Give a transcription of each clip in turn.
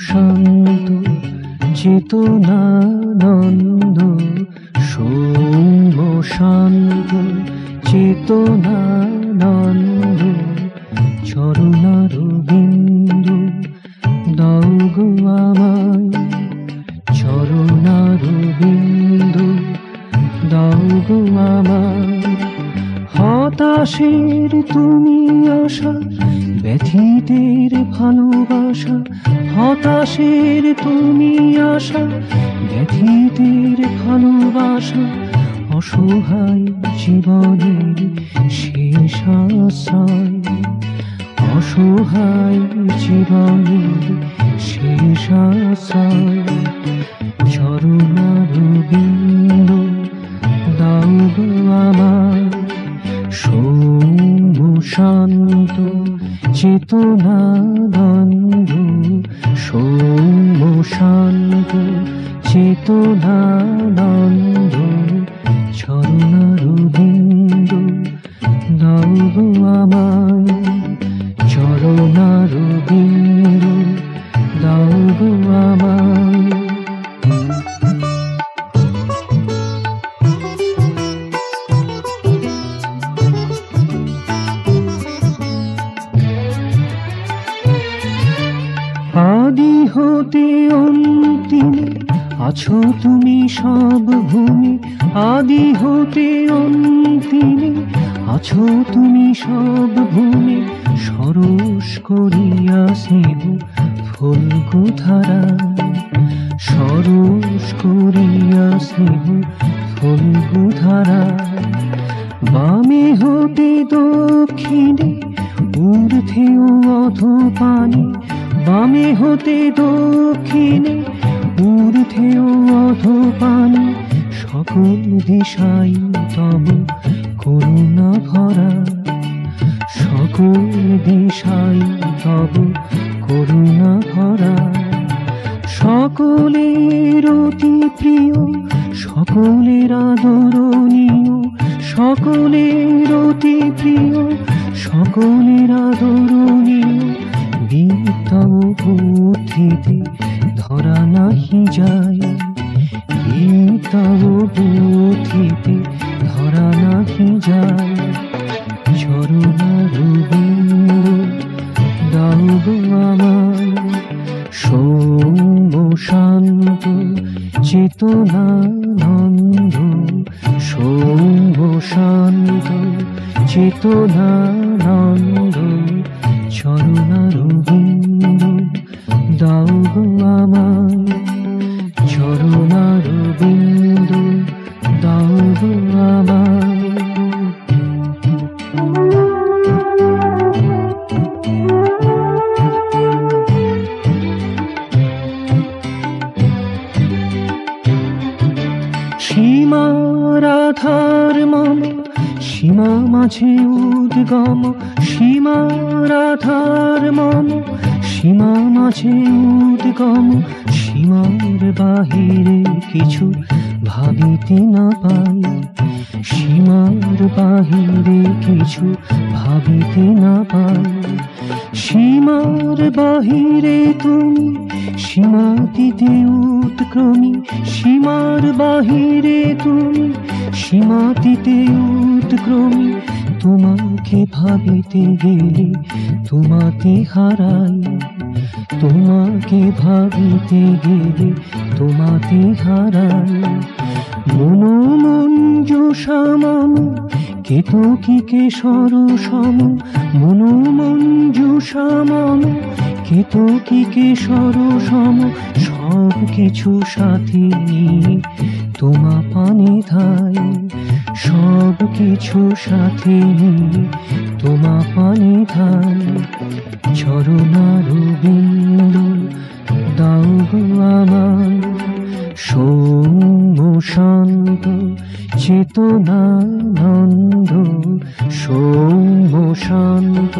শান্ত চেতনানন্দ, সৌম্য শান্ত চেতনানন্দ, চরণারবিন্দু দাও গো আমায়, চরণারবিন্দু দাও গো আমায়। হতাশের তুমি আশা, ব্যথিতের ভালোবাসা, হতাশের তুমি আশা, ব্যথিতের ভালোবাসা, অসহায় জীবনের শেষ আশ্রয়, অসহায় জীবনের শেষ আশ্রয়। চরণারবিন্দু দাও গো আমায়, সৌম্য শান্ত চেতনানন্দ, সৌম্য শান্ত চেতনানন্দ, চরণারবিন্দু দাও গো আমায়, চরণারবিন্দু দাও গো আমায়। আদি হতে অন্তিমে আছো তুমি সব ভূমি, আদি হতে অন্তিমে আছো তুমি সব ভূমি, সরস করিয়া স্নেহ ফল্গু ধারা, সরস করিয়া স্নেহ ফল্গু ধারা। বামে হতে দক্ষিণে ঊর্ধ্বে ও অধোপানে, বামে হতে দক্ষিণে ঊর্ধ্বে ও অধোপানে, সকল দিশাই তব করুণা ভরা, সকল দিশাই তব করুণা ভরা। সকলের অতি প্রিয়, সকলের আদরণীয়, সকলের অতি প্রিয়, সকলের আদরণীয়, বিদ্যা ও বুদ্ধিতে ধরা নাহি যায়, বিদ্যা ও বুদ্ধিতে ধরা নাহি যায়। চরণারবিন্দু দাও গো আমায়, সৌম্য শান্ত চেতনানন্দ, সৌম্য শান্ত চেতনানন্দ, চরণারবিন্দু দাও গো আমায়, চরণারবিন্দু দাও গো আমায়। সীমার আধার মম, সীমা মাঝে উদ্গম, সীমার আধার মম, সীমা মাঝে উদ্গম, সীমার বাহিরে কিছু ভাবিতে না পাই, সীমার বাহিরে কিছু ভাবিতে না পাই। সীমার বাহিরে তুমি সীমাতীতে উৎক্রমী, সীমার বাহিরে তুমি সীমাতীতে উৎক্রমী, তোমাকে ভাবিতে গেলে তোমাতে হারাই, তোমাকে ভাবিতে গেলে তোমাতে হারাই। মনোমঞ্জুষা মম কেতকীকে সরসম, মনোমঞ্জুষা মম কেতকীকে সরসম, সব কিছু সাথে নিয়ে তোমা পানে ধাই, সব কিছু সাথে নিয়ে তোমা পানে ধাই। চরণারবিন্দু দাও গো আমায়, সৌম্য শান্ত চেতনানন্দ, সৌম্য শান্ত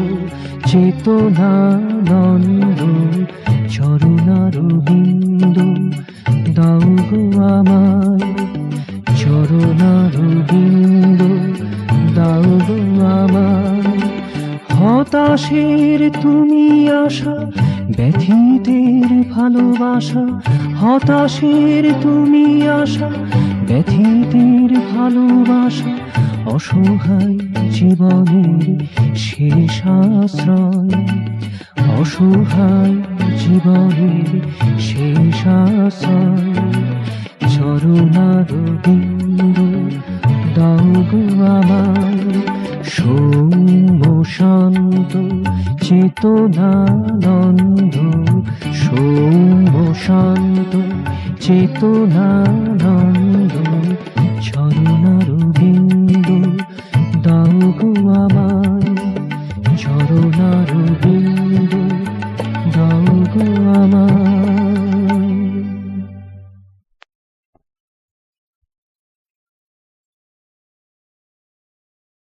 চেতনানন্দ, চরণারবিন্দু দাও গো আমায়, চরণারবিন্দু দাও গো আমায়। হতাশের তুমি আশা, ব্যথিতের ভালোবাসা, হতাশের তুমি আশা, ব্যথিতের ভালোবাসা, অসহায় জীবনের শেষ আশ্রয়, অসহায় জীবনের শেষ আশ্রয়। চরণার বিন্দু দাও গো আমায়, সৌম্য শান্ত চেতনানন্দ, সৌম্য শান্ত চেতনানন্দ। চরণার বিন্দু দাও গো আমায়, চরণার বিন্দু দাও গো আমায়।